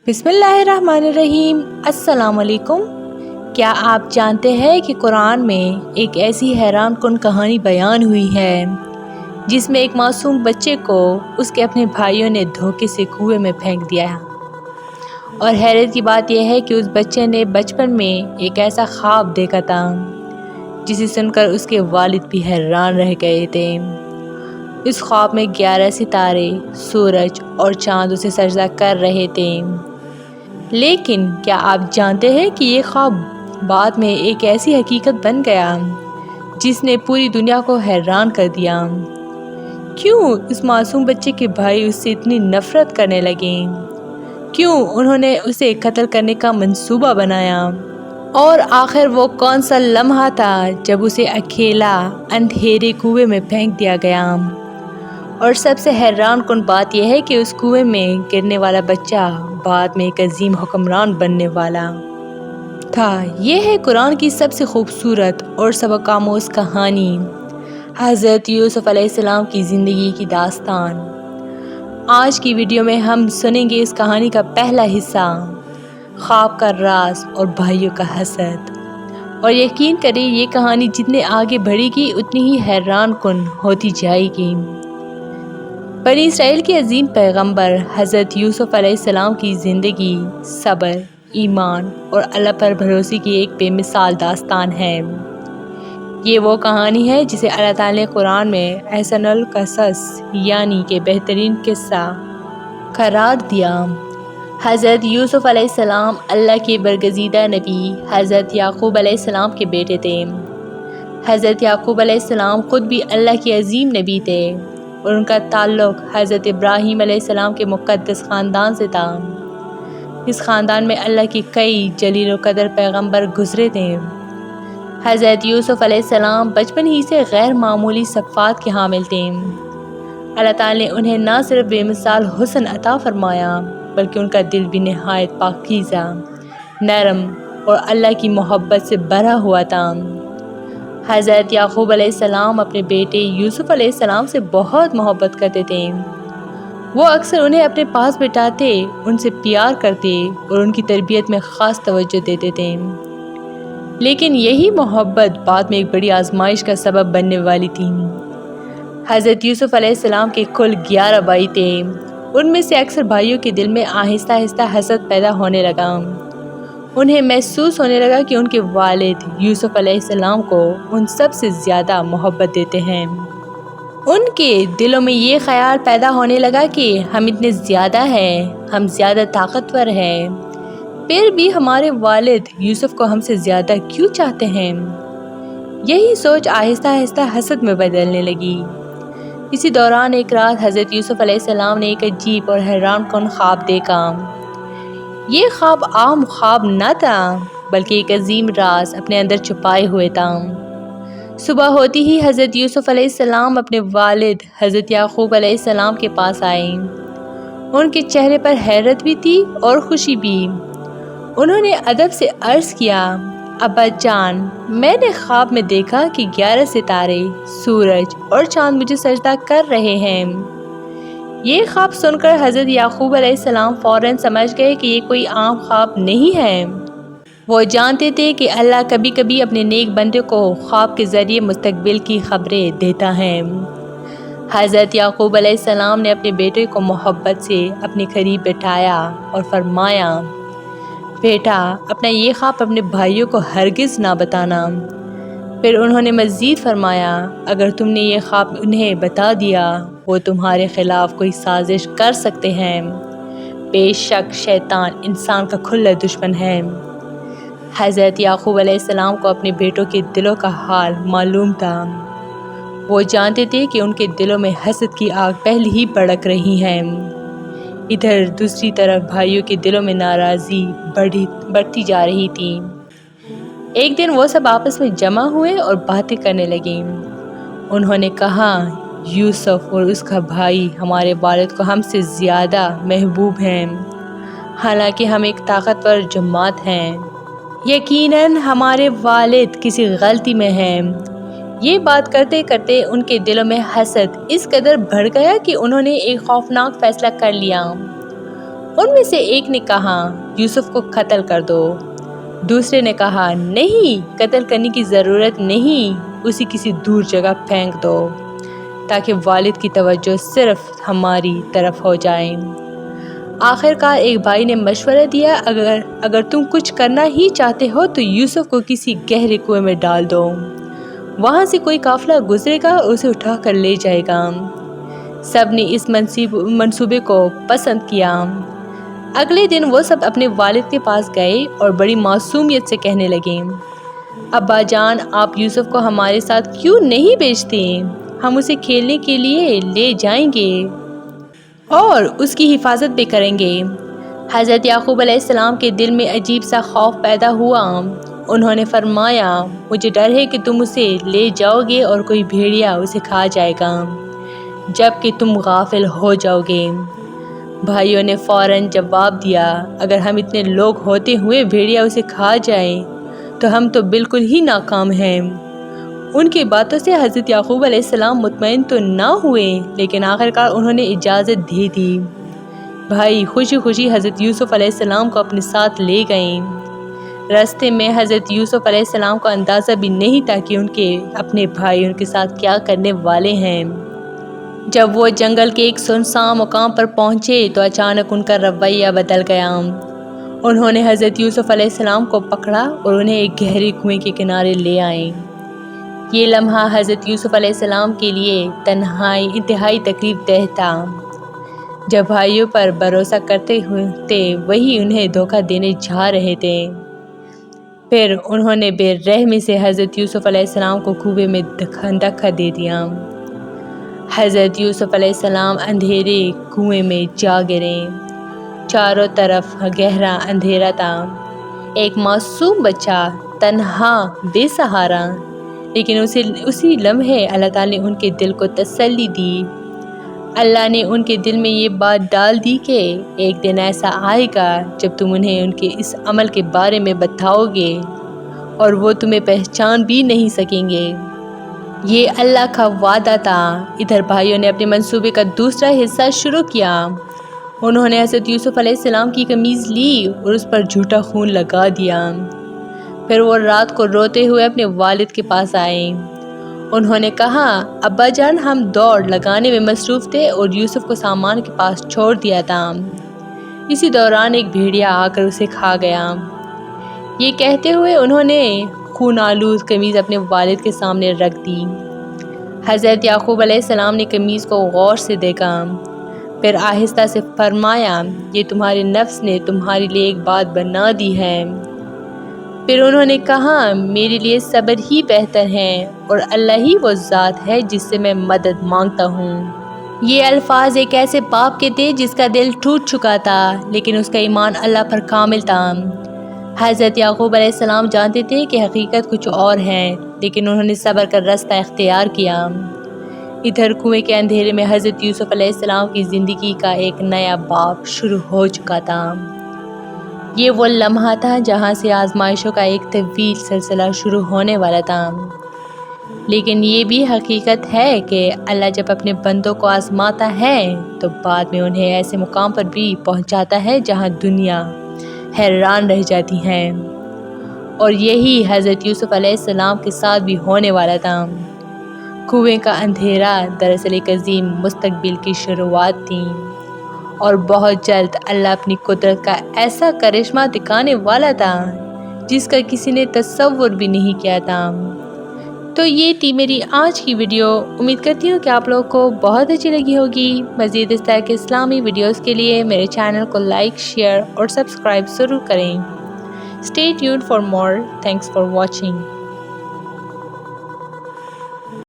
बिस्मिल्लाहिर्रहमानिर्रहीम। अस्सलाम वालेकुम। क्या आप जानते हैं कि कुरान में एक ऐसी हैरान कुन कहानी बयान हुई है जिसमें एक मासूम बच्चे को उसके अपने भाइयों ने धोखे से कुएं में फेंक दिया है। और हैरत की बात यह है कि उस बच्चे ने बचपन में एक ऐसा ख्वाब देखा था जिसे सुनकर उसके वालिद भी हैरान रह गए थे। इस ख्वाब में 11 सितारे, सूरज और चाँद उसे सजदा कर रहे थे। लेकिन क्या आप जानते हैं कि ये ख्वाब बाद में एक ऐसी हकीकत बन गया जिसने पूरी दुनिया को हैरान कर दिया। क्यों इस मासूम बच्चे के भाई उससे इतनी नफरत करने लगे? क्यों उन्होंने उसे कत्ल करने का मंसूबा बनाया? और आखिर वो कौन सा लम्हा था जब उसे अकेला अंधेरे कुएं में फेंक दिया गया? और सबसे हैरान कुन बात यह है कि उस कुएं में गिरने वाला बच्चा बाद में एक अजीम हुक्मरान बनने वाला था। यह है कुरान की सबसे खूबसूरत और सबक आमोज़ कहानी, हज़रत यूसुफ़ अलैहिस्सलाम की ज़िंदगी की दास्तान। आज की वीडियो में हम सुनेंगे इस कहानी का पहला हिस्सा, ख्वाब का राज और भाइयों का हसद। और यकीन करें ये कहानी जितने आगे बढ़ेगी उतनी ही हैरान कुन होती जाएगी। बनी इसराइल के अजीम पैगंबर हज़रत यूसुफ़ अलैहिस्सलाम की ज़िंदगी सब्र, ईमान और अल्लाह पर भरोसे की एक बेमिसाल दास्तान है। ये वो कहानी है जिसे अल्लाह ताला ने कुरान में अहसनुल क़सस यानी कि बेहतरीन किस्सा करार दिया। हज़रत यूसुफ़ अलैहिस्सलाम अल्लाह के बरगज़ीदा नबी हज़रत याक़ूब अलैहिस्सलाम के बेटे थे। हज़रत याक़ूब अलैहिस्सलाम ख़ुद भी अल्लाह के अजीम नबी थे और उनका ताल्लुक़ हज़रत इब्राहीम अलैहिस्सलाम के मुक़द्दस ख़ानदान से था। इस ख़ानदान में अल्लाह के कई जलील व क़दर पैगंबर गुज़रे थे। हज़रत यूसुफ़ अलैहिस्सलाम बचपन ही से गैर मामूली सफ़ात के हामिल थे। अल्लाह ताला ने उन्हें न सिर्फ बेमिसाल हुस्न अता फ़रमाया बल्कि उनका दिल भी नहायत पाकीज़ा, नरम और अल्लाह की मोहब्बत से भरा हुआ था। हज़रत याक़ूब अलैहिस्सलाम अपने बेटे यूसुफ़ अलैहिस्सलाम से बहुत मोहब्बत करते थे। वो अक्सर उन्हें अपने पास बिठाते, उनसे प्यार करते और उनकी तरबियत में ख़ास तवज्जो देते थे। लेकिन यही मोहब्बत बाद में एक बड़ी आजमाइश का सबब बनने वाली थी। हज़रत यूसुफ़ अलैहिस्सलाम के कुल 11 भाई थे। उनमें से अक्सर भाइयों के दिल में आहिस्ता आहिस्ता हसद पैदा होने लगा। उन्हें महसूस होने लगा कि उनके वालिद यूसुफ़ अलैहिस्सलाम को उन सब से ज़्यादा मोहब्बत देते हैं। उनके दिलों में ये ख़याल पैदा होने लगा कि हम इतने ज़्यादा हैं, हम ज़्यादा ताकतवर हैं, फिर भी हमारे वालिद यूसुफ़ को हमसे ज़्यादा क्यों चाहते हैं? यही सोच आहिस्ता आहिस्ता हसद में बदलने लगी। इसी दौरान एक रात हज़रत यूसुफ़ अलैहिस्सलाम ने एक अजीब और हैरान कुन ख्वाब देखा। ये ख्वाब आम ख्वाब न था बल्कि एक अजीम राज अपने अंदर छुपाए हुए था। सुबह होती ही हज़रत यूसुफ़ अलैहिस्सलाम अपने वालिद हज़रत याक़ूब अलैहिस्सलाम के पास आए। उनके चेहरे पर हैरत भी थी और खुशी भी। उन्होंने अदब से अर्ज़ किया, अब्बा जान, मैंने ख्वाब में देखा कि 11 सितारे, सूरज और चाँद मुझे सजदा कर रहे हैं। ये ख्वाब सुनकर हज़रत याक़ूब अलैहिस्सलाम फ़ौरन समझ गए कि ये कोई आम ख्वाब नहीं है। वो जानते थे कि अल्लाह कभी कभी अपने नेक बंदे को ख्वाब के ज़रिए मुस्तक़बिल की खबरें देता है। हज़रत याक़ूब अलैहिस्सलाम ने अपने बेटे को मोहब्बत से अपने करीब बिठाया और फरमाया, बेटा, अपना ये ख्वाब अपने भाइयों को हरगिज़ ना बताना। फिर उन्होंने मज़ीद फरमाया, अगर तुमने ये ख्वाब उन्हें बता दिया वो तुम्हारे ख़िलाफ़ कोई साजिश कर सकते हैं। बेशक शैतान इंसान का खुला दुश्मन है। हज़रत याक़ूब अलैहिस्सलाम को अपने बेटों के दिलों का हाल मालूम था। वो जानते थे कि उनके दिलों में हसद की आग पहले ही भड़क रही है। इधर दूसरी तरफ भाइयों के दिलों में नाराज़गी बढ़ती जा रही थी। एक दिन वो सब आपस में जमा हुए और बातें करने लगे। उन्होंने कहा, यूसुफ़ और उसका भाई हमारे वालिद को हमसे ज़्यादा महबूब हैं, हालांकि हम एक ताकतवर जमात हैं। यकीनन हमारे वालिद किसी गलती में हैं। ये बात करते करते उनके दिलों में हसद इस कदर बढ़ गया कि उन्होंने एक खौफनाक फ़ैसला कर लिया। ان میں سے ایک نے کہا یوسف کو قتل کر دو، دوسرے نے کہا نہیں، قتل کرنے کی ضرورت نہیں، اسے کسی دور جگہ پھینک دو تاکہ والد کی توجہ صرف ہماری طرف ہو جائے۔ آخر کار ایک بھائی نے مشورہ دیا اگر تم کچھ کرنا ہی چاہتے ہو تو یوسف کو کسی گہرے کنویں میں ڈال دو، وہاں سے کوئی قافلہ گزرے گا اور اسے اٹھا کر لے جائے گا۔ سب نے اس منصوبے کو پسند کیا۔ اگلے دن وہ سب اپنے والد کے پاس گئے اور بڑی معصومیت سے کہنے لگے، ابا جان، آپ یوسف کو ہمارے ساتھ کیوں نہیں بھیجتے؟ ہم اسے کھیلنے کے لیے لے جائیں گے اور اس کی حفاظت بھی کریں گے۔ حضرت یعقوب علیہ السلام کے دل میں عجیب سا خوف پیدا ہوا۔ انہوں نے فرمایا، مجھے ڈر ہے کہ تم اسے لے جاؤ گے اور کوئی بھیڑیا اسے کھا جائے گا جبکہ تم غافل ہو جاؤ گے۔ بھائیوں نے فوراً جواب دیا، اگر ہم اتنے لوگ ہوتے ہوئے بھیڑیا اسے کھا جائے تو ہم تو بالکل ہی ناکام ہیں۔ ان کی باتوں سے حضرت یعقوب علیہ السلام مطمئن تو نہ ہوئے، لیکن آخرکار انہوں نے اجازت دے دی۔ بھائی خوشی خوشی حضرت یوسف علیہ السلام کو اپنے ساتھ لے گئے۔ راستے میں حضرت یوسف علیہ السلام کو اندازہ بھی نہیں تھا کہ ان کے اپنے بھائی ان کے ساتھ کیا کرنے والے ہیں۔ جب وہ جنگل کے ایک سنسان مقام پر پہنچے تو اچانک ان کا رویہ بدل گیا۔ انہوں نے حضرت یوسف علیہ السلام کو پکڑا اور انہیں ایک گہرے کنویں کے کنارے لے آئے۔ یہ لمحہ حضرت یوسف علیہ السلام کے لیے انتہائی تکلیف دہ تھا۔ جب بھائیوں پر بھروسہ کرتے تھے وہی انہیں دھوکہ دینے جا رہے تھے۔ پھر انہوں نے بے رحمی سے حضرت یوسف علیہ السلام کو کنویں میں دھکا دے دیا۔ حضرت یوسف علیہ السلام اندھیرے کنویں میں جا گرے۔ چاروں طرف گہرا اندھیرا تھا۔ ایک معصوم بچہ تنہا بے سہارا، لیکن اسی لمحے اللہ تعالیٰ نے ان کے دل کو تسلی دی۔ اللہ نے ان کے دل میں یہ بات ڈال دی کہ ایک دن ایسا آئے گا جب تم انہیں ان کے اس عمل کے بارے میں بتاؤ گے اور وہ تمہیں پہچان بھی نہیں سکیں گے۔ یہ اللہ کا وعدہ تھا۔ ادھر بھائیوں نے اپنے منصوبے کا دوسرا حصہ شروع کیا۔ انہوں نے حضرت یوسف علیہ السلام کی قمیض لی اور اس پر جھوٹا خون لگا دیا۔ پھر وہ رات کو روتے ہوئے اپنے والد کے پاس آئے۔ انہوں نے کہا، ابا جان، ہم دوڑ لگانے میں مصروف تھے اور یوسف کو سامان کے پاس چھوڑ دیا تھا۔ اسی دوران ایک بھیڑیا آ کر اسے کھا گیا۔ یہ کہتے ہوئے انہوں نے خون آلود قمیض اپنے والد کے سامنے رکھ دی۔ حضرت یعقوب علیہ السلام نے قمیض کو غور سے دیکھا، پھر آہستہ سے فرمایا، یہ تمہارے نفس نے تمہارے لیے ایک بات بنا دی ہے۔ پھر انہوں نے کہا، میرے لیے صبر ہی بہتر ہے اور اللہ ہی وہ ذات ہے جس سے میں مدد مانگتا ہوں۔ یہ الفاظ ایک ایسے باپ کے تھے جس کا دل ٹوٹ چکا تھا لیکن اس کا ایمان اللہ پر کامل تھا۔ حضرت یعقوب علیہ السلام جانتے تھے کہ حقیقت کچھ اور ہے، لیکن انہوں نے صبر کا راستہ اختیار کیا۔ ادھر کنویں کے اندھیرے میں حضرت یوسف علیہ السلام کی زندگی کا ایک نیا باب شروع ہو چکا تھا۔ یہ وہ لمحہ تھا جہاں سے آزمائشوں کا ایک طویل سلسلہ شروع ہونے والا تھا۔ لیکن یہ بھی حقیقت ہے کہ اللہ جب اپنے بندوں کو آزماتا ہے تو بعد میں انہیں ایسے مقام پر بھی پہنچاتا ہے جہاں دنیا حیران رہ جاتی ہے، اور یہی حضرت یوسف علیہ السلام کے ساتھ بھی ہونے والا تھا۔ کنویں کا اندھیرا دراصل ایک عظیم مستقبل کی شروعات تھی، اور بہت جلد اللہ اپنی قدرت کا ایسا کرشمہ دکھانے والا تھا جس کا کسی نے تصور بھی نہیں کیا تھا۔ تو یہ تھی میری آج کی ویڈیو۔ امید کرتی ہوں کہ آپ لوگوں کو بہت اچھی لگی ہوگی۔ مزید اس طرح کے اسلامی ویڈیوز کے لیے میرے چینل کو لائک، شیئر اور سبسکرائب ضرور کریں۔ Stay tuned for more. Thanks for watching.